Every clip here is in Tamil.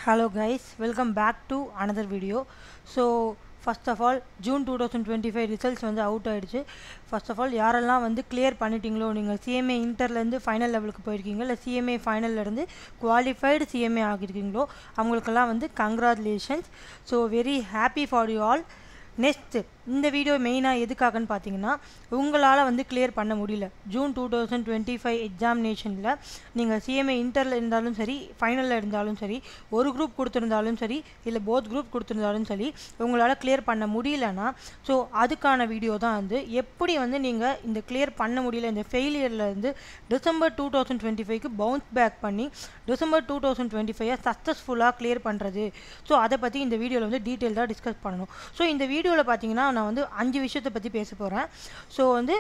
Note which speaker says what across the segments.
Speaker 1: Hello guys, welcome back to another video. So first of all, June 2025 results வந்து அவுட் ஆயிடுச்சு. First of all, யாரெல்லாம் வந்து clear பண்ணிட்டீங்களோ, நீங்கள் CMA இன்டர்லேருந்து ஃபைனல் லெவலுக்கு போயிருக்கீங்க, இல்லை CMA ஃபைனல்லேருந்து குவாலிஃபைடு CMA ஆகியிருக்கீங்களோ அவங்களுக்கெல்லாம் வந்து congratulations. So very happy for you all. Next இந்த வீடியோ மெயினாக எதுக்காகன்னு பார்த்தீங்கன்னா, உங்களால் வந்து கிளியர் பண்ண முடியல ஜூன் 2025 எக்ஸாமினேஷனில் நீங்கள் CMA இன்டரில் இருந்தாலும் சரி, ஃபைனலில் இருந்தாலும் சரி, ஒரு குரூப் கொடுத்துருந்தாலும் சரி, இல்லை போத் குரூப் கொடுத்துருந்தாலும் சரி, உங்களால் கிளியர் பண்ண முடியலன்னா ஸோ அதுக்கான வீடியோ தான் வந்து எப்படி வந்து நீங்கள் இந்த கிளியர் பண்ண முடியல, இந்த ஃபெயிலியர்லேருந்து டிசம்பர் 2025க்கு பவுன்ஸ் பேக் பண்ணி டிசம்பர் 2025 சக்ஸஸ்ஃபுல்லாக கிளியர் பண்ணுறது. ஸோ அதை பற்றி இந்த வீடியோவில் வந்து டீட்டெயில்டாக டிஸ்கஸ் பண்ணணும். ஸோ இந்த வீடியோவில் பார்த்தீங்கன்னா நான் வந்து 5 விஷயத்தை பற்றி பேச போகிறேன். ஸோ வந்து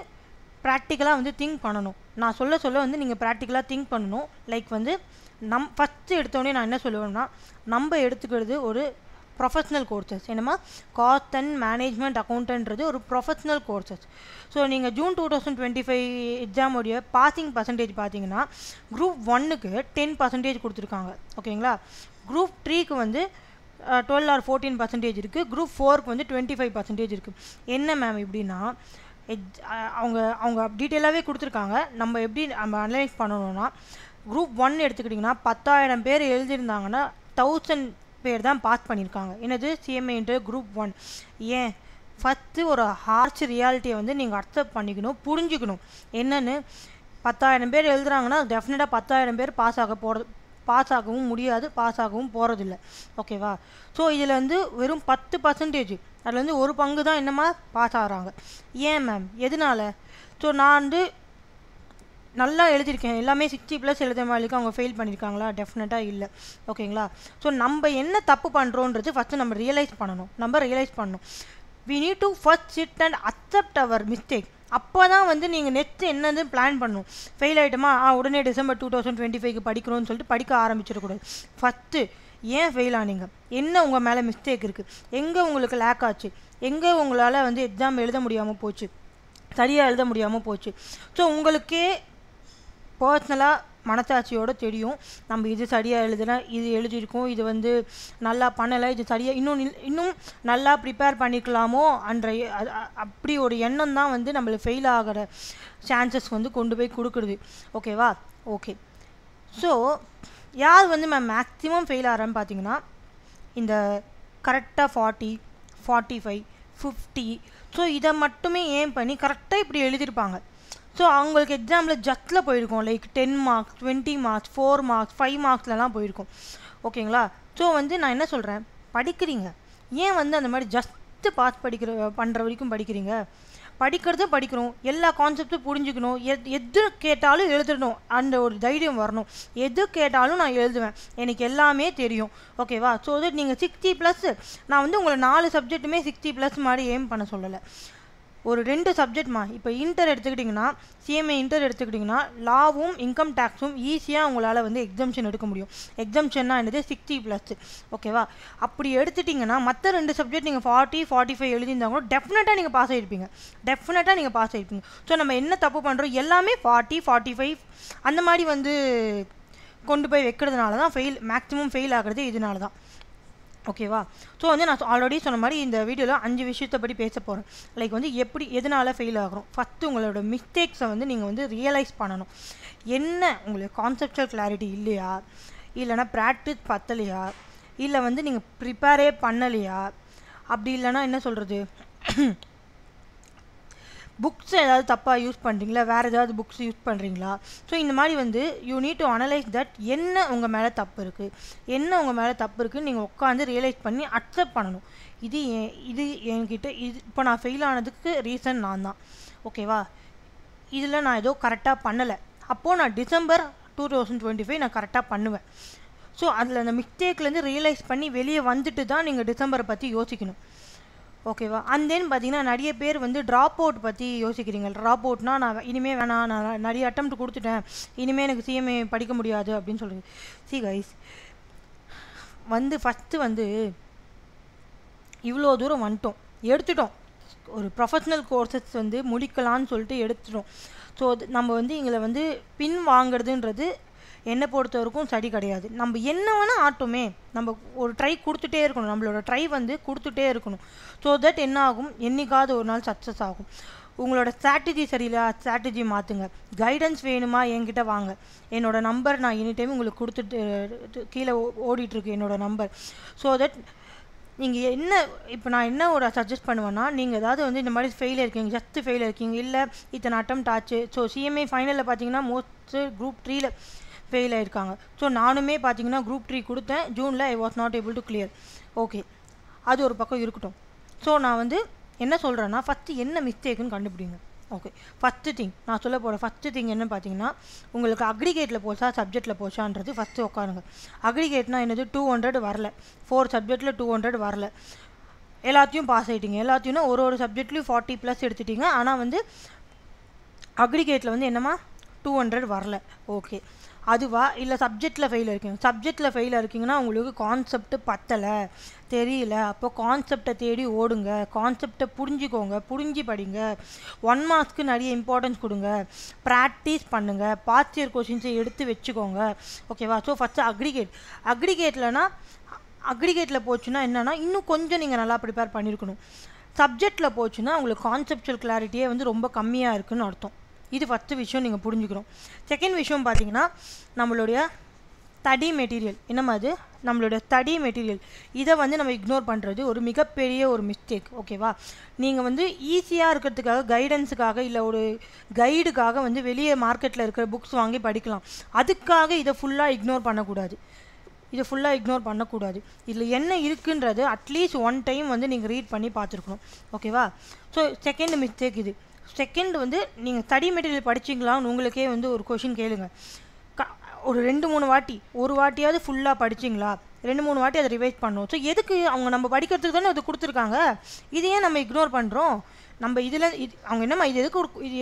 Speaker 1: ப்ராக்டிக்கலாக வந்து திங்க் பண்ணணும். நான் சொல்ல வந்து நீங்கள் ப்ராக்டிக்கலாக திங்க் பண்ணணும். லைக் வந்து ஃபஸ்ட்டு எடுத்தோடனே நான் என்ன சொல்லுவேன்னா, நம்ம எடுத்துக்கிறது ஒரு ப்ரொஃபஷ்னல் கோர்சஸ். என்னமா காஸ்ட் அண்ட் மேனேஜ்மெண்ட் அக்கௌண்டன்றது ஒரு ப்ரொஃபஷ்னல் கோர்சஸ். ஸோ நீங்கள் ஜூன் 2025 எக்ஸாமுடைய பாசிங் பர்சன்டேஜ் பார்த்தீங்கன்னா குரூப் 1க்கு 10% கொடுத்துருக்காங்க. ஓகேங்களா? குரூப் 3க்கு வந்து 12 or 14% இருக்குது. குரூப் 4க்கு வந்து 25% இருக்குது. என்ன மேம் இப்படின்னா, அவங்க டீட்டெயிலாகவே கொடுத்துருக்காங்க. நம்ம எப்படி நம்ம அனலைஸ் பண்ணணும்னா, குரூப் 1 எடுத்துக்கிட்டிங்கன்னா 10,000 பேர் எழுதியிருந்தாங்கன்னா 1000 பேர் தான் பாஸ் பண்ணியிருக்காங்க. என்னது CMA இன்டர் குரூப் 1. ஏன் ஃபஸ்ட்டு ஒரு ஹார்ஷ் ரியாலிட்டியை வந்து நீங்கள் அக்செப்ட் பண்ணிக்கணும், புரிஞ்சுக்கணும். என்னென்னு 10,000 பேர் எழுதுறாங்கன்னா டெஃபினட்டாக 10,000 பேர் பாஸ் ஆகவும் முடியாது, பாஸ் ஆகவும் போகிறதில்ல. ஓகேவா? ஸோ இதில் வந்து வெறும் 10%, அதில் வந்து ஒரு பங்கு தான் என்னமா பாஸ் ஆகிறாங்க. ஏன் மேம் எதனால? ஸோ நான் வந்து நல்லா எழுதியிருக்கேன், எல்லாமே 60+ எழுத மாதிரி அவங்க ஃபெயில் பண்ணியிருக்காங்களா? டெஃபினட்டாக இல்லை. ஓகேங்களா? ஸோ நம்ம என்ன தப்பு பண்ணுறோன்றது ஃபஸ்ட்டு நம்ம ரியலைஸ் பண்ணணும். we need to first sit and accept our mistake. அப்போ தான் வந்து நீங்கள் நெக்ஸ்ட்டு என்னது பிளான் பண்ணணும். ஃபெயில் ஆகிட்டோமா, உடனே டிசம்பர் 2025க்கு படிக்கணும்னு சொல்லிட்டு படிக்க ஆரம்பிச்சிடக்கூடாது. ஃபஸ்ட்டு ஏன் ஃபெயில் ஆனீங்க, என்ன உங்கள் மேலே மிஸ்டேக் இருக்குது, எங்கே உங்களுக்கு லேக் ஆச்சு, எங்கே உங்களால் வந்து எக்ஸாம் எழுத முடியாமல் போச்சு, சரியாக எழுத முடியாமல் போச்சு. ஸோ உங்களுக்கே பர்சனலாக மனசாட்சியோடு தெரியும், நம்ம இது சரியாக எழுதுனா, இது எழுதியிருக்கோம், இது வந்து நல்லா பண்ணலை, இது சரியாக இன்னும் நல்லா ப்ரிப்பேர் பண்ணிக்கலாமோ அன்ற அப்படி ஒரு எண்ணம் தான் வந்து நம்மளுக்கு ஃபெயில் ஆகிற சான்சஸ் வந்து கொண்டு போய் கொடுக்குறது. ஓகேவா? ஓகே. ஸோ யார் வந்து மேக்ஸிமம் ஃபெயில் ஆகிறான்னு பார்த்தீங்கன்னா, இந்த கரெக்டாக 40, 45, 50 ஸோ இதை மட்டுமே ஏம் பண்ணி கரெக்டாக இப்படி எழுதியிருப்பாங்க. ஸோ அவங்களுக்கு எக்ஸாமில் ஜஸ்ட்டில் போயிருக்கோம், லைக் 10 marks, 20 marks, 4 marks, 5 marksலலாம் போயிருக்கோம். ஓகேங்களா? ஸோ வந்து நான் என்ன சொல்கிறேன், படிக்கிறீங்க, ஏன் வந்து அந்த மாதிரி ஜஸ்ட்டு பாஸ் பண்ணுற வரைக்கும் படிக்கிறீங்க? படிக்கிறோம், எல்லா கான்செப்டும் புரிஞ்சுக்கணும், எது கேட்டாலும் எழுதணும், அந்த ஒரு தைரியம் வரணும். எது கேட்டாலும் நான் எழுதுவேன், எனக்கு எல்லாமே தெரியும். ஓகேவா? ஸோ தட் நீங்கள் 60+, நான் வந்து உங்களை 4 சப்ஜெக்ட்டுமே 60+ மாதிரி எய்ம் பண்ண சொல்லலை. ஒரு 2 சப்ஜெக்ட்மா, இப்போ இன்டர் எடுத்துக்கிட்டிங்கன்னா, CMA இன்டர் எடுத்துக்கிட்டிங்கன்னா லாவும் இன்கம் டேக்ஸும் ஈஸியாக உங்களால் வந்து எக்ஸம்ஷன் எடுக்க முடியும். எக்ஸம்ஷன்னா என்னது 60+. ஓகேவா? அப்படி எடுத்துட்டிங்கன்னா மற்ற 2 சப்ஜெக்ட் நீங்கள் 40, 45 எழுதியிருந்தாங்களோ டெஃபினட்டாக நீங்கள் பாஸ் ஆகிருப்பீங்க. ஸோ நம்ம என்ன தப்பு பண்ணுறோம், எல்லாமே 40, 45 அந்த மாதிரி வந்து கொண்டு போய் வைக்கிறதுனால தான் மேக்ஸிமம் ஃபெயில் ஆகிறது இதனால தான். ஓகேவா? ஸோ வந்து நான் ஆல்ரெடி சொன்ன மாதிரி இந்த வீடியோவில் 5 விஷயத்தை பற்றி பேச போகிறேன். லைக் வந்து எதனால் ஃபெயில் ஆகிறோம். ஃபஸ்ட்டு உங்களோட மிஸ்டேக்ஸை வந்து நீங்கள் வந்து ரியலைஸ் பண்ணணும். என்ன உங்களுக்கு கான்செப்டுவல் கிளாரிட்டி இல்லையா, இல்லைனா ப்ராக்டிஸ் பத்தலையா, இல்லை வந்து நீங்கள் ப்ரிப்பேரே பண்ணலையா, அப்படி இல்லைனா என்ன சொல்கிறது, புக்ஸ் ஏதாவது தப்பாக யூஸ் பண்ணுறீங்களா, வேறு ஏதாவது புக்ஸ் யூஸ் பண்ணுறீங்களா? ஸோ இந்த மாதிரி வந்து you need to analyse that என்ன உங்கள் மேலே தப்பு இருக்குதுன்னு நீங்கள் உட்காந்து ரியலைஸ் பண்ணி அக்செப்ட் பண்ணணும். இது என்கிட்ட இப்போ நான் ஃபெயில் ஆனதுக்கு ரீசன் நான் தான். ஓகேவா? இதில் நான் ஏதோ கரெக்டாக பண்ணலை, அப்போது நான் டிசம்பர் 2025 நான் கரெக்டாக பண்ணுவேன். ஸோ அதில் அந்த மிஸ்டேக்லேருந்து ரியலைஸ் பண்ணி வெளியே வந்துட்டு தான் நீங்கள் டிசம்பரை பற்றி யோசிக்கணும். ஓகேவா? அண்ட் தென் பார்த்தீங்கன்னா நிறைய பேர் வந்து ட்ராப் அவுட் பற்றி யோசிக்கிறீங்க. ட்ராப் அவுட்னா நான் இனிமேல் வேணாம், நான் நிறைய அட்டெம்ப்ட் கொடுத்துட்டேன், இனிமேல் எனக்கு CMA படிக்க முடியாது அப்படின்னு சொல்லுங்க. கைஸ் வந்து ஃபஸ்ட்டு வந்து இவ்வளோ தூரம் எடுத்துட்டோம், ஒரு ப்ரொஃபஷ்னல் கோர்சஸ் வந்து முடிக்கலான்னு சொல்லிட்டு எடுத்துட்டோம். ஸோ நம்ம வந்து எங்களை வந்து பின் வாங்கிறதுன்றது என்னை பொறுத்தவரைக்கும் ஸ்டடி கிடையாது. நம்ம என்ன வேணால் ஆட்டோமே, நம்ம ஒரு ட்ரை கொடுத்துட்டே இருக்கணும், நம்மளோட ட்ரை வந்து கொடுத்துட்டே இருக்கணும். ஸோ தட் என்ன ஆகும், என்னைக்காவது ஒரு நாள் சக்ஸஸ் ஆகும். உங்களோட ஸ்ட்ராட்டஜி சரியில்லை, ஸ்ட்ராட்டஜி மாற்றுங்க. கைடன்ஸ் வேணுமா, என்கிட்ட வாங்க. என்னோடய நம்பர் நான் எனி டைம் உங்களுக்கு கொடுத்துட்டு கீழே ஓடிட்டுருக்கு என்னோடய நம்பர். ஸோ தட் நீங்கள் என்ன இப்போ நான் என்ன ஒரு சஜஸ்ட் பண்ணுவேன்னா, நீங்கள் ஏதாவது வந்து இந்த மாதிரி ஃபெயில் இருக்கீங்க, ஜஸ்ட்டு ஃபெயில் இருக்கீங்க, இல்லை இத்தனை அட்டெம்ப்ட் ஆச்சு. ஸோ சிஎம்ஏ ஃபைனலில் பார்த்தீங்கன்னா மோஸ்ட்டு குரூப் 3ல் ஃபெயில் ஆகிருக்காங்க. ஸோ நானுமே பார்த்தீங்கன்னா குரூப் 3 கொடுத்தேன், ஜூனில் I was not able to clear. Okay, அது ஒரு பக்கம் இருக்கட்டும். ஸோ நான் வந்து என்ன சொல்கிறேன்னா, ஃபஸ்ட்டு என்ன மிஸ்டேக்குன்னு கண்டுபிடிங்க. ஓகே, ஃபஸ்ட்டு திங் நான் சொல்ல போகிற ஃபஸ்ட்டு திங் என்ன பார்த்தீங்கன்னா, உங்களுக்கு அக்ரிகேட்டில் போச்சா சப்ஜெக்டில் போச்சான்றது ஃபஸ்ட்டு உட்காருங்க. அக்ரிகேட்னா என்னது, 200 வரல, 4 சப்ஜெக்டில் 200 வரல, எல்லாத்தையும் பாஸ் ஆகிட்டீங்க. எல்லாத்தையும் ஒரு சப்ஜெக்ட்லேயும் 40+ எடுத்துட்டீங்க. ஆனால் வந்து அக்ரிகேட்டில் வந்து என்னம்மா 200 வரல. ஓகே, அதுவா, இல்லை சப்ஜெக்டில் ஃபெயில் இருக்கீங்க. சப்ஜெக்டில் ஃபெயில் இருக்கீங்கன்னா உங்களுக்கு கான்செப்ட் பத்தலை, தெரியல. அப்போ கான்செப்டை தேடி ஓடுங்க, கான்செப்டை புரிஞ்சுக்கோங்க, புரிஞ்சு படிங்க. 1 மார்க்ஸ்க்கு நிறைய இம்பார்ட்டன்ஸ் கொடுங்க, ப்ராக்டிஸ் பண்ணுங்கள், பாஸ்ட் இயர் கொஷின்ஸை எடுத்து வச்சுக்கோங்க. ஓகேவா? ஸோ ஃபஸ்ட்டு அக்ரிகேட்டில் போச்சுன்னா என்னென்னா, இன்னும் கொஞ்சம் நீங்கள் நல்லா ப்ரிப்பேர் பண்ணியிருக்கணும். சப்ஜெக்டில் போச்சுன்னா உங்களுக்கு கான்செப்சுவல் கிளாரிட்டியே வந்து ரொம்ப கம்மியாக இருக்குதுன்னு அர்த்தம். இது ஃபஸ்ட்டு விஷயம் நீங்கள் புரிஞ்சுக்கணும். செகண்ட் விஷயம் பார்த்தீங்கன்னா, நம்மளுடைய ஸ்டடி மெட்டீரியல் என்னமா அது, நம்மளுடைய ஸ்டடி மெட்டீரியல் இதை வந்து நம்ம இக்னோர் பண்ணுறது ஒரு மிகப்பெரிய ஒரு மிஸ்டேக். ஓகேவா? நீங்கள் வந்து ஈஸியாக இருக்கிறதுக்காக, கைடன்ஸுக்காக, இல்லை ஒரு கைடுக்காக வந்து வெளியே மார்க்கெட்டில் இருக்கிற புக்ஸ் வாங்கி படிக்கலாம். அதுக்காக இதை ஃபுல்லாக இக்னோர் பண்ணக்கூடாது. இதில் என்ன இருக்குன்றது அட்லீஸ்ட் 1 டைம் வந்து நீங்கள் ரீட் பண்ணி பார்த்துருக்கணும். ஓகேவா? ஸோ செகண்ட் மிஸ்டேக் இது. செகண்ட் வந்து நீங்கள் ஸ்டடி மெட்டீரியல் படிச்சிங்களான்னு உங்களுக்கே வந்து ஒரு கொஷின் கேளுங்க. ஒரு 2-3 வாட்டி, ஒரு வாட்டியாவது ஃபுல்லாக படிச்சிங்களா, 2-3 வாட்டி அதை ரிவைஸ் பண்ணோம். ஸோ எதுக்கு, அவங்க நம்ம படிக்கிறதுக்கு தானே அது கொடுத்துருக்காங்க, இதையே நம்ம இக்னோர் பண்ணுறோம். நம்ம இதில் அவங்க என்னம்மா இது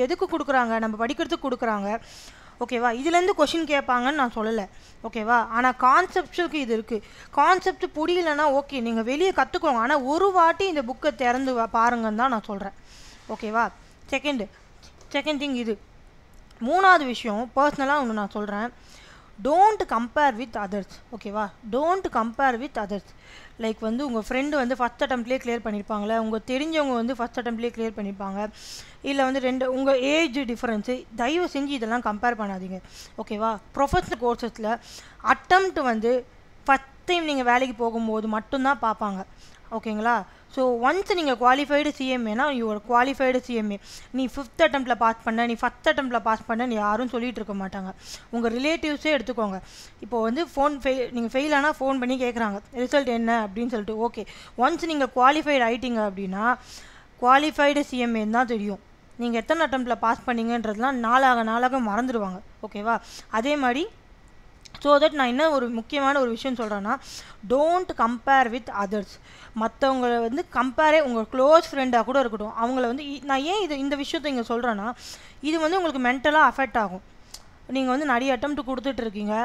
Speaker 1: எதுக்கு கொடுக்குறாங்க, நம்ம படிக்கிறதுக்கு கொடுக்குறாங்க. ஓகேவா? இதுலேருந்து கொஷின் கேட்பாங்கன்னு நான் சொல்லலை. ஓகேவா? ஆனால் கான்செப்டுக்கு இது இருக்குது. கான்செப்ட் புரியலன்னா ஓகே, நீங்கள் வெளியே கற்றுக்கோங்க. ஆனால் ஒரு வாட்டி இந்த புக்கை திறந்து பாருங்கன்னு தான் நான் சொல்கிறேன். ஓகேவா? செகண்ட் திங் இது. மூணாவது விஷயம், பர்சனலாக ஒன்று நான் சொல்கிறேன், டோன்ட் கம்பேர் வித் அதர்ஸ். ஓகேவா? Don't compare with others. Like வந்து உங்கள் ஃப்ரெண்டு வந்து ஃபஸ்ட் அட்டெம்ப்ட்லேயே கிளியர் பண்ணியிருப்பாங்களே, உங்கள் தெரிஞ்சவங்க வந்து ஃபஸ்ட் அட்டெம்ப்ட்லேயே கிளியர் பண்ணியிருப்பாங்க, இல்லை வந்து உங்கள் ஏஜ் டிஃப்ரென்ஸு. தயவு செஞ்சு இதெல்லாம் கம்பேர் பண்ணாதீங்க. ஓகேவா? ப்ரொஃபஷனல் கோர்சஸில் அட்டெம்ப்ட் வந்து ஃபஸ்ட் டைம் நீங்கள் வேலைக்கு போகும்போது மட்டும்தான் பார்ப்பாங்க. ஓகேங்களா? ஸோ ஒன்ஸ் நீங்கள் குவாலிஃபைடு சிஎம்ஏனா யுவர் குவாலிஃபைடு சிஎம்ஏ. நீ 5th அட்டெம்ப்டில் பாஸ் பண்ண, நீ 1st அட்டெம்ப்டில் பாஸ் பண்ண யாரும் சொல்லிகிட்டு இருக்க மாட்டாங்க. உங்கள் ரிலேட்டிவ்ஸே எடுத்துக்கோங்க. இப்போ வந்து நீங்கள் ஃபெயில் ஆனால் ஃபோன் பண்ணி கேட்குறாங்க ரிசல்ட் என்ன அப்படின்னு சொல்லிட்டு. ஓகே, ஒன்ஸ் நீங்கள் குவாலிஃபைடு ஆகிட்டீங்க அப்படின்னா குவாலிஃபைடு சிஎம்ஏன்னு தான் தெரியும். நீங்கள் எத்தனை அட்டெம்ப்டில் பாஸ் பண்ணீங்கன்றதுலாம் நாளாக மறந்துடுவாங்க. ஓகேவா? அதே மாதிரி ஸோ தட் நான் என்ன ஒரு முக்கியமான ஒரு விஷயம் சொல்கிறேன்னா, டோன்ட் கம்பேர் வித் அதர்ஸ். மற்றவங்களை வந்து கம்பேரே, உங்கள் க்ளோஸ் ஃப்ரெண்டாக கூட இருக்கட்டும், அவங்கள வந்து நான் ஏன் இந்த விஷயத்தை இங்கே சொல்கிறேன்னா, இது வந்து உங்களுக்கு மென்டலாக அஃபெக்ட் ஆகும். நீங்கள் வந்து நிறைய அட்டெம்ப்ட் கொடுத்துட்ருக்கீங்க,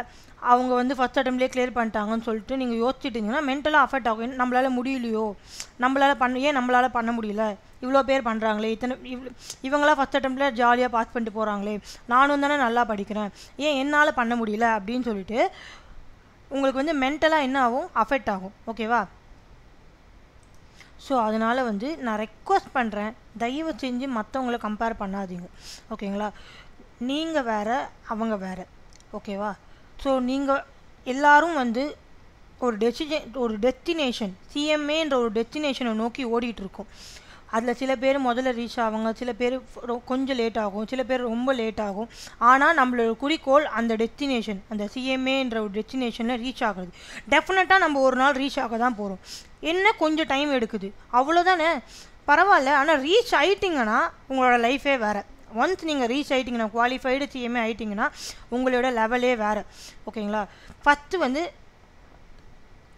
Speaker 1: அவங்க வந்து ஃபஸ்ட் அட்டெம்ப்ட்லேயே கிளியர் பண்ணிட்டாங்கன்னு சொல்லிட்டு நீங்கள் யோசிச்சுட்டிங்கன்னா மென்டலாக அஃபெக்ட் ஆகும். நம்மளால் முடியலையோ, நம்மளால் பண்ண முடியல, இவ்வளோ பேர் பண்ணுறாங்களே, இவங்களாம் ஃபஸ்ட் அட்டெம்ப்டில் ஜாலியாக பாஸ் பண்ணிட்டு போகிறாங்களே, நானும் தானே நல்லா படிக்கிறேன், ஏன் என்னால் பண்ண முடியல அப்படின்னு சொல்லிட்டு உங்களுக்கு வந்து மென்டலாக என்ன ஆகும், அஃபெக்ட் ஆகும். ஓகேவா? ஸோ அதனால் வந்து நான் ரெக்வஸ்ட் பண்ணுறேன், தயவு செஞ்சு மற்றவங்கள கம்பேர் பண்ணாதீங்க. ஓகேங்களா? நீங்கள் வேறு, அவங்க வேறு. ஓகேவா? ஸோ நீங்கள் எல்லோரும் வந்து ஒரு டெஸ்டினேஷன், சிஎம்ஏன்ற ஒரு டெஸ்டினேஷனை நோக்கி ஓடிட்டுருக்கோம். அதில் சில பேர் முதல்ல ரீச் ஆவாங்க, சில பேர் கொஞ்சம் லேட் ஆகும், சில பேர் ரொம்ப லேட் ஆகும். ஆனால் நம்மளோட குறிக்கோள் அந்த டெஸ்டினேஷன், அந்த சிஎம்ஏன்ற ஒரு டெஸ்டினேஷனில் ரீச் ஆகுறது. டெஃபினட்டாக நம்ம ஒரு நாள் ரீச் ஆக தான் போகிறோம். என்ன கொஞ்சம் டைம் எடுக்குது, அவ்வளோதானே, பரவாயில்ல. ஆனால் ரீச் ஆகிட்டிங்கன்னா உங்களோட லைஃபே வேறு. ஒன்ஸ் நீங்கள் ரீச் ஆகிட்டிங்கன்னா, குவாலிஃபைடு சிஎம்ஏ ஆகிட்டிங்கன்னா உங்களோட லெவலே வேறு. ஓகேங்களா? ஃபஸ்ட்டு வந்து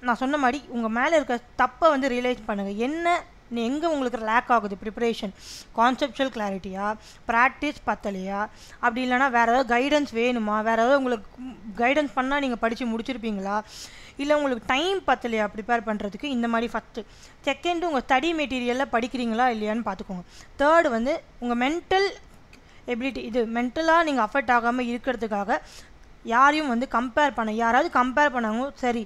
Speaker 1: நான் சொன்ன மாதிரி உங்கள் மேலே இருக்க தப்பை வந்து ரியலைஸ் பண்ணுங்கள். என்ன எங்கே உங்களுக்கு லேக் ஆகுது, ப்ரிப்பரேஷன், கான்செப்சுவல் கிளாரிட்டியா, ப்ராக்டிஸ் பத்தலையா, அப்படி இல்லைனா வேறு ஏதாவது கைடன்ஸ் வேணுமா, வேறு ஏதாவது உங்களுக்கு கைடன்ஸ் பண்ணால் நீங்கள் படித்து முடிச்சிருப்பீங்களா, இல்லை உங்களுக்கு டைம் பத்தலையா ப்ரிப்பேர் பண்ணுறதுக்கு. இந்த மாதிரி ஃபஸ்ட்டு. செகண்டு, உங்கள் ஸ்டடி மெட்டீரியலில் படிக்கிறீங்களா இல்லையான்னு பார்த்துக்கோங்க. தேர்டு வந்து உங்கள் மென்டல் எபிலிட்டி, இது மென்டலாக நீங்கள் அஃபெக்ட் ஆகாமல் இருக்கிறதுக்காக யாரையும் வந்து கம்பேர் பண்ண, யாராவது கம்பேர் பண்ணாங்க சரி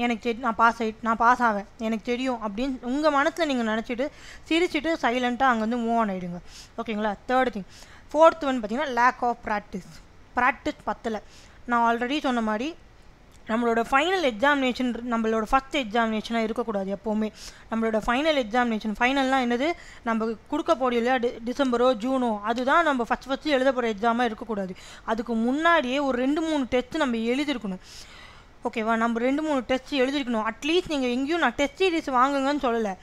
Speaker 1: எனக்கு நான் பாஸ் ஆவேன் எனக்கு தெரியும் அப்படின்னு உங்கள் மனசில் நீங்கள் நினச்சிட்டு சிரிச்சுட்டு சைலண்ட்டாக அங்கேருந்து மூவ் ஆன் ஆகிடுங்க. ஓகேங்களா? Third thing. ஃபோர்த் ஒன் பார்த்தீங்கன்னா லேக் ஆஃப் ப்ராக்டிஸ் பத்தலை. நான் ஆல்ரெடி சொன்ன மாதிரி நம்மளோட ஃபைனல் எக்ஸாமினேஷன் நம்மளோட ஃபஸ்ட் எக்ஸாமினேஷனாக இருக்கக்கூடாது. எப்போவுமே நம்மளோட ஃபைனல் எக்ஸாமினேஷன், ஃபைனல்னால் என்னது, நம்ம கொடுக்க போகிறோம் இல்லையா, டிசம்பரோ ஜூனோ, அதுதான் நம்ம ஃபஸ்ட்டு எழுத போகிற எக்ஸாமாக இருக்கக்கூடாது. அதுக்கு முன்னாடியே ஒரு 2-3 டெஸ்ட்டு நம்ம எழுதிருக்கணும். ஓகேவா? நம்ம 2-3 டெஸ்ட் எழுதிருக்கணும். அட்லீஸ்ட் நீங்கள் எங்கேயும் நான் டெஸ்ட் சீரிஸ் வாங்குங்கன்னு சொல்லலை.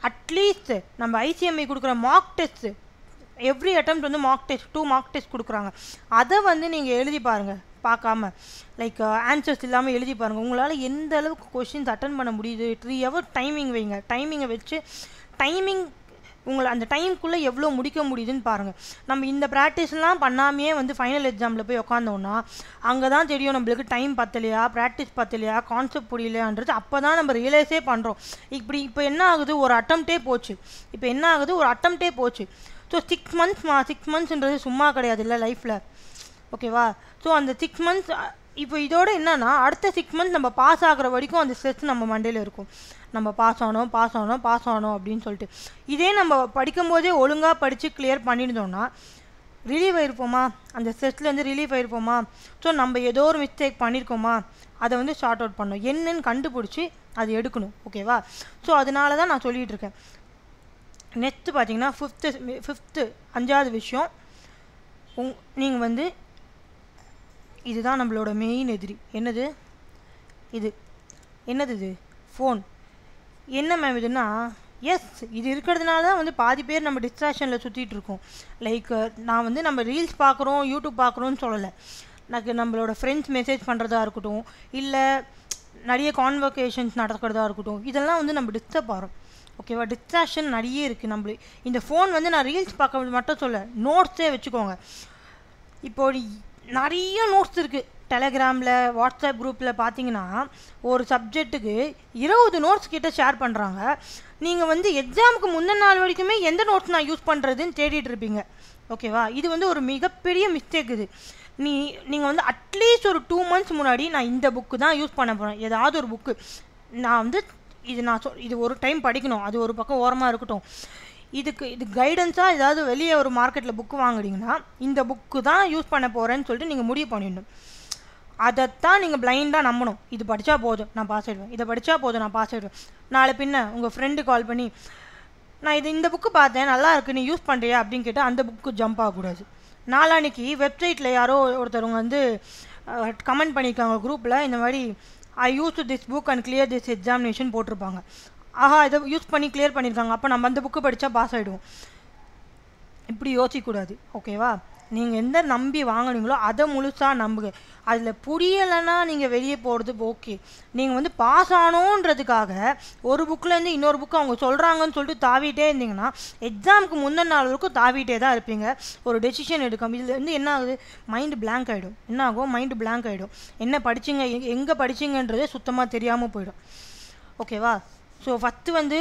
Speaker 1: அட்லீஸ்ட் நம்ம ஐசிஎம்ஐ கொடுக்குற மார்க் டெஸ்ட்டு, எவ்ரி அட்டெம்ப்ட் வந்து மார்க் டெஸ்ட் 2 மார்க் டெஸ்ட் கொடுக்குறாங்க. அதை வந்து நீங்கள் எழுதி பாருங்கள். பார்க்காம லைக் ஆன்சர்ஸ் இல்லாமல் எழுதி பாருங்கள். உங்களால் எந்த அளவுக்கு கொஷின்ஸ் அட்டன் பண்ண முடியுது. 3 ஹவர் டைமிங் வைங்க. டைமிங்கை வச்சு உங்களை அந்த டைமுக்குள்ளே எவ்வளோ முடிக்க முடியுதுன்னு பாருங்கள். நம்ம இந்த ப்ராக்டிஸ்லாம் பண்ணாமையே வந்து ஃபைனல் எக்ஸாமில் போய் உட்காந்தோன்னா அங்கே தான் தெரியும் நம்மளுக்கு டைம் பத்தலையா, ப்ராக்டிஸ் பத்தலையா, கான்செப்ட் புரியலையான்றது. அப்போ தான் நம்ம ரியலைஸே பண்ணுறோம். இப்போ என்ன ஆகுது, ஒரு அட்டம்ப்டே போச்சு. ஸோ 6 மந்த்ஸ்ன்றது சும்மா கிடையாது இல்லை லைஃப்பில். ஓகேவா? ஸோ அந்த 6 மந்த்ஸ் இப்போ இதோட என்னன்னா அடுத்த 6 மந்த்ஸ் நம்ம பாஸ் ஆகிற வரைக்கும் அந்த ஸ்ட்ரெஸ் நம்ம மண்டையில் இருக்கும். நம்ம பாஸ் ஆனோம் அப்படின்னு சொல்லிட்டு. இதே நம்ம படிக்கும்போதே ஒழுங்காக படித்து கிளியர் பண்ணியிருந்தோம்னா ரிலீவ் ஆகிருப்போமா, அந்த ஸ்ட்ரெஸ்லேருந்து ரிலீவ் ஆகிருப்போமா. ஸோ நம்ம ஏதோ ஒரு மிஸ்டேக் பண்ணியிருக்கோமா, அதை வந்து ஷார்ட் அவுட் பண்ணணும், என்னன்னு கண்டுபிடிச்சி அது எடுக்கணும். ஓகேவா? ஸோ அதனால தான் நான் சொல்லிகிட்டு இருக்கேன். நெக்ஸ்ட்டு பார்த்தீங்கன்னா ஃபிஃப்த்து 5வது விஷயம், நீங்கள் வந்து இதுதான் நம்மளோட மெயின் எதிரி. என்னது இது ஃபோன். என்ன மேம் இதுன்னா, எஸ் இது இருக்கிறதுனால தான் வந்து பாதி பேர் நம்ம டிஸ்ட்ராக்ஷனில் சுற்றிட்டு இருக்கோம். லைக் நான் வந்து நம்ம ரீல்ஸ் பார்க்குறோம், யூடியூப் பார்க்குறோன்னு சொல்லலை. நம்மளோட ஃப்ரெண்ட்ஸ் மெசேஜ் பண்ணுறதா இருக்கட்டும், இல்லை நிறைய கான்வர்கேஷன்ஸ் நடக்கிறதா இருக்கட்டும், இதெல்லாம் வந்து நம்ம டிஸ்டர்ப் ஆகிறோம். ஓகேவா? டிஸ்ட்ராக்ஷன் நிறைய இருக்குது நம்மளுக்கு. இந்த ஃபோன் வந்து நான் ரீல்ஸ் பார்க்க மட்டும் சொல்ல, நோட்ஸே வச்சுக்கோங்க. இப்போ நிறைய நோட்ஸ் இருக்குது. டெலகிராமில், வாட்ஸ்அப் குரூப்பில் பார்த்தீங்கன்னா ஒரு சப்ஜெக்ட்டுக்கு 20 நோட்ஸ் கிட்ட ஷேர் பண்ணுறாங்க. நீங்கள் வந்து எக்ஸாமுக்கு முந்தின நாள் வரைக்குமே எந்த நோட்ஸ் நான் யூஸ் பண்ணுறதுன்னு தேடிட்டு இருப்பீங்க. ஓகேவா? இது வந்து ஒரு மிகப்பெரிய மிஸ்டேக். இது நீங்கள் வந்து அட்லீஸ்ட் ஒரு 2 மந்த்ஸ் முன்னாடி நான் இந்த புக்கு தான் யூஸ் பண்ண போகிறேன், ஏதாவது ஒரு புக்கு நான் வந்து இது ஒரு டைம் படிக்கணும், அது ஒரு பக்கம் ஓரமாக இருக்கட்டும். இது கைடன்ஸாக ஏதாவது வெளியே ஒரு மார்க்கெட்டில் புக்கு வாங்குறீங்கன்னா இந்த புக்கு தான் யூஸ் பண்ண போகிறேன்னு சொல்லிட்டு நீங்கள் முடிவு பண்ணிடணும். அதைத்தான் நீங்கள் பிளைண்டாக நம்பணும். இது படித்தா போதும் நான் பாஸ் ஆகிடுவேன், இதை படித்தா போதும் நான் பாஸ் ஆகிடுவேன். நாளை பின்ன உங்கள் ஃப்ரெண்டு கால் பண்ணி நான் இந்த புக்கு பார்த்தேன் நல்லா இருக்குது நீ யூஸ் பண்ணுறியா அப்படின்னு கேட்டால் அந்த புக்கு ஜம்ப் ஆகக்கூடாது. நாளான்னைக்கு வெப்சைட்டில் யாரோ ஒருத்தவங்க வந்து கமெண்ட் பண்ணியிருக்காங்க குரூப்பில், இந்த மாதிரி I use this book and clear this examination போட்டிருப்பாங்க. ஆஹா, இதை யூஸ் பண்ணி கிளியர் பண்ணியிருக்காங்க, அப்போ நம்ம அந்த புக்கு படித்தா பாஸ் ஆகிடுவோம். இப்படி யோசிக்கக்கூடாது. ஓகேவா? நீங்கள் எந்த நம்பி வாங்கினீங்களோ அதை முழுசாக நம்புங்க. அதில் புரியலைன்னா நீங்கள் வெளியே போகிறது ஓகே. நீங்கள் வந்து பாஸ் ஆனோன்றதுக்காக ஒரு புக்கிலேருந்து இன்னொரு புக்கு அவங்க சொல்கிறாங்கன்னு சொல்லிட்டு தாவிட்டே இருந்தீங்கன்னா எக்ஸாமுக்கு முந்தின நாள் வரைக்கும் தாவிட்டே தான் இருப்பீங்க. ஒரு டெசிஷன் எடுக்கும். இதில் வந்து என்ன ஆகுது, மைண்டு பிளாங்க் ஆகிடும். என்ன ஆகும், மைண்டு பிளாங்க் ஆகிடும். என்ன படிச்சிங்க, எங்கே படிச்சிங்கன்றதே சுத்தமாக தெரியாமல் போயிடும். ஓகேவா? ஸோ ஃபஸ்ட்டு வந்து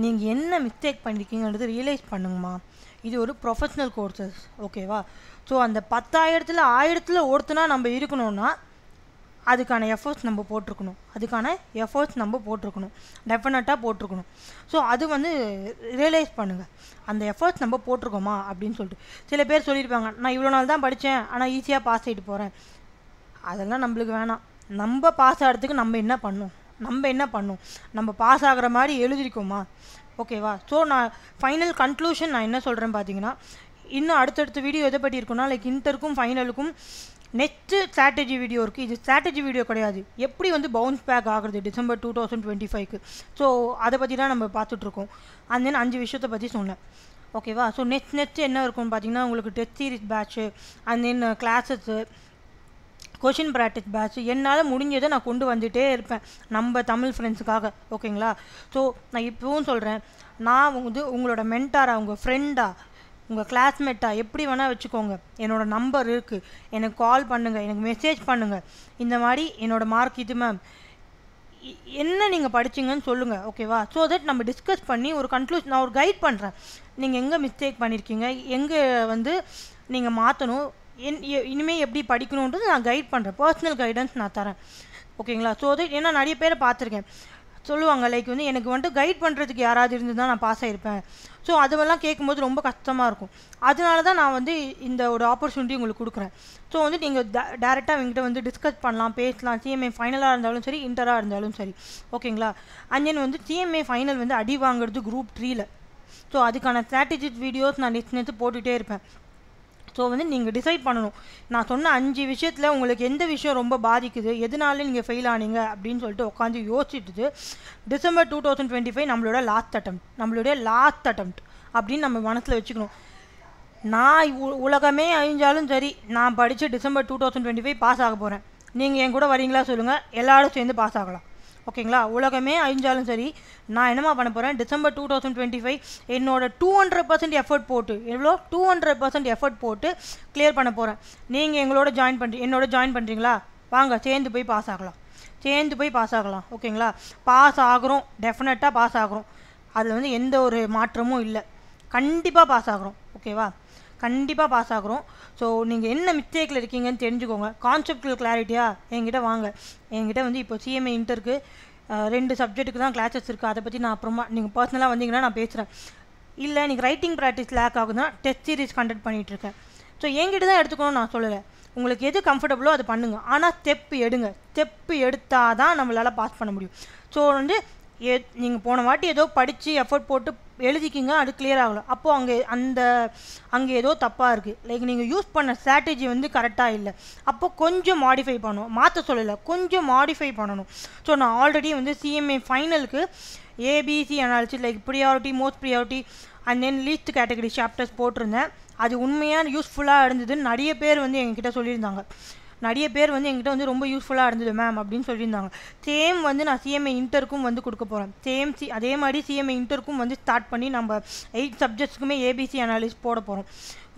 Speaker 1: நீங்கள் என்ன மிஸ்டேக் பண்ணியிருக்கீங்கன்றது ரியலைஸ் பண்ணுங்கம்மா. இது ஒரு ப்ரொஃபஷ்னல் கோர்சஸ். ஓகேவா? ஸோ அந்த 10,000ல் 1000ல் ஒருத்தனா நம்ம இருக்கணும்னா அதுக்கான எஃபர்ட்ஸ் நம்ம போட்டிருக்கணும். டெஃபினட்டாக போட்டிருக்கணும். ஸோ அது வந்து ரியலைஸ் பண்ணுங்கள், அந்த எஃபர்ட்ஸ் நம்ம போட்டிருக்கோமா அப்படின்னு சொல்லிட்டு. சில பேர் சொல்லியிருப்பாங்க நான் இவ்வளோ நாள் தான் படித்தேன் ஆனால் ஈஸியாக பாஸ் ஆகிட்டு போகிறேன். அதெல்லாம் நம்மளுக்கு வேணாம். நம்ம பாஸ் ஆகிறதுக்கு நம்ம என்ன பண்ணோம், நம்ம பாஸ் ஆகிற மாதிரி எழுதிருக்கோமா? ஓகேவா? ஸோ நான் ஃபைனல் கன்க்ளூஷன் நான் என்ன சொல்கிறேன் பார்த்தீங்கன்னா, இன்னும் அடுத்தடுத்த வீடியோ எதை பற்றி இருக்குன்னா லைக் இன்டருக்கும் ஃபைனலுக்கும் நெக்ஸ்ட்டு ஸ்ட்ராட்டஜி வீடியோ இருக்குது. இது ஸ்ட்ராட்டஜி வீடியோ கிடையாது, எப்படி வந்து பவுன்ஸ் பேக் ஆகுறது டிசம்பர் 2025க்கு. ஸோ அதை பற்றி தான் நம்ம பார்த்துட்ருக்கோம். அண்ட் தென் 5 விஷயத்தை பற்றி சொன்னேன். ஓகேவா? ஸோ நெக்ஸ்ட் என்ன இருக்கும்னு பார்த்தீங்கன்னா உங்களுக்கு test series batch, and then classes, question practice batch, என்னால் முடிஞ்சதை நான் கொண்டு வந்துகிட்டே இருப்பேன் நம்ம தமிழ் ஃப்ரெண்ட்ஸுக்காக. ஓகேங்களா? ஸோ நான் இப்போவும் சொல்கிறேன், நான் வந்து உங்களோட மென்டாரா, உங்கள் ஃப்ரெண்டா, உங்கள் கிளாஸ்மேட்டாக எப்படி வேணால் வச்சுக்கோங்க. என்னோடய நம்பர் இருக்குது, எனக்கு கால் பண்ணுங்கள், எனக்கு மெசேஜ் பண்ணுங்கள். இந்த மாதிரி என்னோடய மார்க் இது மேம், என்ன நீங்கள் படிச்சிங்கன்னு சொல்லுங்கள். ஓகேவா? ஸோ தட் நம்ம டிஸ்கஸ் பண்ணி ஒரு கன்க்ளூஷன், நான் ஒரு கைட் பண்ணுறேன். நீங்கள் எங்கே மிஸ்டேக் பண்ணியிருக்கீங்க, எங்கே வந்து நீங்கள் மாற்றணும், இனிமேல் எப்படி படிக்கணுன்றது நான் கைட் பண்ணுறேன், பர்சனல் கைடன்ஸ் நான் தரேன். ஓகேங்களா? ஸோ அது ஏன்னா நிறைய பேரை பார்த்துருக்கேன், சொல்லுவாங்க லைக் வந்து எனக்கு வந்துட்டு கைட் பண்ணுறதுக்கு யாராவது இருந்து தான் நான் பாஸ் ஆகிருப்பேன். ஸோ அதெல்லாம் கேட்கும்போது ரொம்ப கஷ்டமாக இருக்கும். அதனால தான் நான் வந்து இந்த ஒரு ஆப்பர்ச்சுனிட்டி உங்களுக்கு கொடுக்குறேன். ஸோ வந்து நீங்கள் டேரெக்டாக அவங்ககிட்ட வந்து டிஸ்கஸ் பண்ணலாம், பேசலாம். சிஎம்ஏ ஃபைனலாக இருந்தாலும் சரி, இன்டராக இருந்தாலும் சரி. ஓகேங்களா? அண்ட் தென் வந்து சிஎம்ஏ ஃபைனல் வந்து அடி வாங்குறது குரூப் 3ல். ஸோ அதுக்கான ஸ்ட்ராட்டஜிக் வீடியோஸ் நான் நெக்ஸ்ட் போட்டுகிட்டே இருப்பேன். ஸோ வந்து நீங்கள் டிசைட் பண்ணணும், நான் சொன்ன 5 விஷயத்தில் உங்களுக்கு எந்த விஷயம் ரொம்ப பாதிக்குது, எதனால நீங்கள் ஃபெயில் ஆனீங்க அப்படின்னு சொல்லிட்டு உட்காந்து யோசிச்சுட்டு டிசம்பர் 2025 நம்மளுடைய லாஸ்ட் அட்டெம்ப்ட் அப்படின்னு நம்ம மனசில் வச்சுக்கணும். நான் உலகமே அழிஞ்சாலும் சரி, நான் படித்து டிசம்பர் 2025 பாஸ் ஆக போகிறேன். நீங்கள் என் கூட வரீங்களா சொல்லுங்கள், எல்லாரும் சேர்ந்து பாஸ் ஆகலாம். ஓகேங்களா? உலகமே அழிஞ்சாலும் சரி, நான் என்னமா பண்ண போகிறேன், டிசம்பர் 2025 என்னோட 200% எஃபர்ட் போட்டு, எவ்வளோ 200% எஃபர்ட் போட்டு கிளியர் பண்ண போகிறேன். நீங்கள் என்னோட ஜாயின் பண்ணுறீங்களா? வாங்க சேர்ந்து போய் பாஸ் ஆகலாம். ஓகேங்களா? பாஸ் ஆகிறோம், டெஃபினட்டாக பாஸ் ஆகிறோம். அதில் வந்து எந்த ஒரு மாற்றமும் இல்லை, கண்டிப்பாக பாஸ் ஆகிறோம். ஓகேவா? கண்டிப்பாக பாஸ் ஆகிறோம். ஸோ நீங்கள் என்ன மிஸ்டேக்கில் இருக்கீங்கன்னு தெரிஞ்சுக்கோங்க. கான்செப்டுவல் கிளாரிட்டியாக என்கிட்ட வாங்க. என்கிட்ட வந்து இப்போ சிஎம்ஏ இன்டருக்கு 2 சப்ஜெக்ட்டுக்கு தான் கிளாஸஸ் இருக்குது. அதை பற்றி நான் அப்புறமா நீங்கள் பர்சனலாக வந்தீங்கன்னா நான் பேசுகிறேன். இல்லை நீங்கள் ரைட்டிங் ப்ராக்டிஸ் லேக் ஆகுதுன்னா டெஸ்ட் சீரிஸ் கண்டக்ட் பண்ணிகிட்ருக்கேன். ஸோ என்கிட்ட தான் எடுத்துக்கணும்னு நான் சொல்லலை, உங்களுக்கு எது கம்ஃபர்டபுளோ அது பண்ணுங்கள். ஆனால் ஸ்டெப்பு எடுத்தால் தான் நம்மளால் பாஸ் பண்ண முடியும். ஸோ வந்து நீங்கள் போன வாட்டி ஏதோ படித்து எஃபர்ட் போட்டு எழுதிக்கிங்க, அது கிளியர் ஆகலை. அப்போது அங்கே ஏதோ தப்பாக இருக்குது. லைக் நீங்கள் யூஸ் பண்ண ஸ்ட்ராட்டஜி வந்து கரெக்டாக இல்லை. அப்போது கொஞ்சம் மாடிஃபை பண்ணணும், மாற்ற சொல்லலை, கொஞ்சம் மாடிஃபை பண்ணணும். ஸோ நான் ஆல்ரெடி வந்து சிஎம்ஏ ஃபைனலுக்கு ABC analysis like priority, most priority and then least category chapters போட்டிருந்தேன். அது உண்மையாக யூஸ்ஃபுல்லாக இருந்ததுன்னு நிறைய பேர் வந்து எங்ககிட்ட சொல்லியிருந்தாங்க. என்கிட்ட வந்து ரொம்ப யூஸ்ஃபுல்லாக இருந்தது மேம் அப்படின்னு சொல்லியிருந்தாங்க. சேம் வந்து நான் சிஎம்ஏ இன்டருக்கும் வந்து கொடுக்க போகிறேன். அதே மாதிரி சிஎம்ஏ இன்டருக்கும் வந்து ஸ்டார்ட் பண்ணி நம்ம 8 சப்ஜெக்ட்ஸுக்குமே ஏபிசி அனாலிசிஸ் போட போகிறோம்.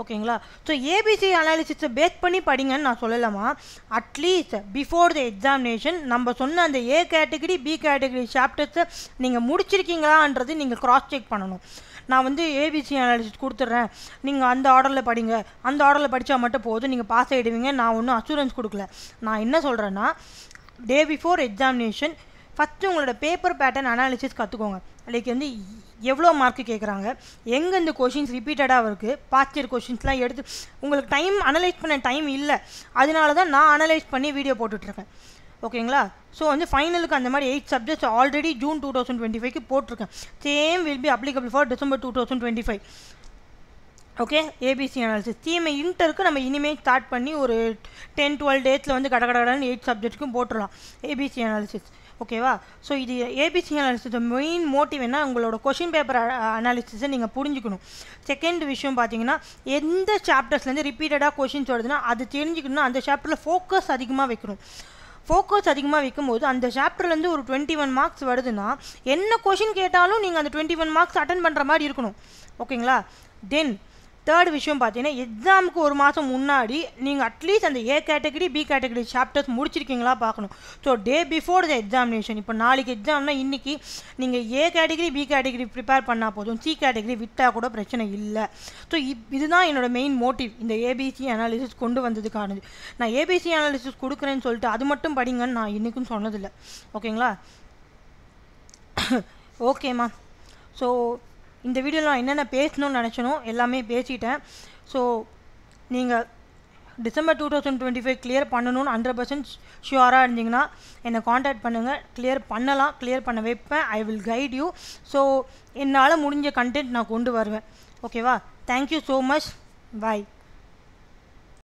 Speaker 1: ஓகேங்களா? ஸோ ஏபிசி அனாலிசிஸை பேஸ் பண்ணி படிங்கன்னு நான் சொல்லலாமா? அட்லீஸ்ட் பிஃபோர் த எக்ஸாமினேஷன் நம்ம சொன்ன அந்த ஏ கேட்டகரி, பி கேட்டகரி சாப்டர்ஸை நீங்கள் முடிச்சிருக்கீங்களான்றது நீங்கள் கிராஸ் செக் பண்ணணும். நான் வந்து ஏபிசி அனாலிசிஸ் கொடுத்துட்றேன், நீங்கள் அந்த ஆர்டரில் படிங்க, அந்த ஆர்டரில் படித்தா மட்டும் போதும், நீங்கள் பாஸ் ஆகிடுவீங்க, நான் ஒன்றும் அசூரன்ஸ் கொடுக்கல. நான் என்ன சொல்கிறேன்னா, டே பிஃபோர் எக்ஸாமினேஷன் ஃபஸ்ட்டு உங்களோட பேப்பர் பேட்டர்ன் அனாலிசிஸ் கற்றுக்கோங்க. லைக் வந்து எவ்வளோ மார்க்கு கேட்குறாங்க, எங்கே இந்த கொஷின்ஸ் ரிப்பீட்டடாக இருக்குது, பாஸ்ட் இயர் கொஷின்ஸ்லாம் எடுத்து உங்களுக்கு அனலைஸ் பண்ண டைம் இல்லை. அதனால தான் நான் அனலைஸ் பண்ணி வீடியோ போட்டுட்ருக்கேன். ஓகேங்களா? ஸோ வந்து ஃபைனலுக்கு அந்த மாதிரி 8 சப்ஜெக்ட்ஸ் ஆல்ரெடி ஜூன் 2025 போட்டிருக்கேன். Same will be applicable for December 2025. Okay? ABC analysis CMA இன்டருக்கு நம்ம இனிமேல் ஸ்டார்ட் பண்ணி ஒரு 10-12 டேஸில் வந்து கடகடன்னு 8 சப்ஜெக்ட்டுக்கும் போட்டுடலாம் ஏபிசி அனாலிசிஸ். ஓகேவா? ஸோ இது ஏபிசி அனாலிசிஸ் மெயின் மோட்டிவ் என்ன, உங்களோட கொஷின் பேப்பர் அனாலிசிஸை நீங்கள் புரிஞ்சுக்கணும். செகண்ட் விஷயம் பார்த்தீங்கன்னா, எந்த சாப்டர்ஸ்லேருந்து ரிப்பீட்டடாக கொஷின்ஸ் வருதுன்னா அது தெரிஞ்சுக்கணும்னா அந்த சாப்டரில் ஃபோக்கஸ் அதிகமாக வைக்கணும். ஃபோக்கஸ் அதிகமாக வைக்கும்போது அந்த சாப்டர்லேருந்து ஒரு 21 மார்க்ஸ் வருதுன்னா என்ன கொஷின் கேட்டாலும் நீங்கள் அந்த 21 மார்க்ஸ் அட்டன் பண்ணுற மாதிரி இருக்கணும். ஓகேங்களா? தென் தேர்ட் விஷயம் பார்த்தீங்கன்னா, எக்ஸாமுக்கு ஒரு மாதம் முன்னாடி நீங்கள் அட்லீஸ்ட் அந்த A category, B category chapters முடிச்சிருக்கீங்களா பார்க்கணும். So day before the examination, இப்போ நாளைக்கு எக்ஸாம்னா இன்றைக்கி நீங்கள் A category, B category prepare பண்ணால் போதும், சி கேட்டகரி விட்டால் கூட பிரச்சனை இல்லை. ஸோ இதுதான் என்னோட மெயின் மோட்டிவ் இந்த ஏபிசி அனாலிசிஸ் கொண்டு வந்ததுக்கானது. நான் ஏபிசி அனாலிசிஸ் கொடுக்குறேன்னு சொல்லிட்டு அது மட்டும் படிங்கன்னு நான் இன்றைக்கும் சொன்னதில்லை. ஓகேங்களா? ஓகேம்மா. ஸோ இந்த வீடியோவில் நான் என்னென்ன பேசணும்னு நினச்சனோ எல்லாமே பேசிட்டேன். ஸோ நீங்கள் டிசம்பர் 2025 கிளியர் பண்ணணும்னு 100% ஷுவராக இருந்தீங்கன்னா என்னை காண்டாக்ட் பண்ணுங்கள். கிளியர் பண்ண வைப்பேன். I will guide you. So என்னால் முடிஞ்ச கண்டென்ட் நான் கொண்டு வருவேன். ஓகேவா? Thank you so much. பாய்.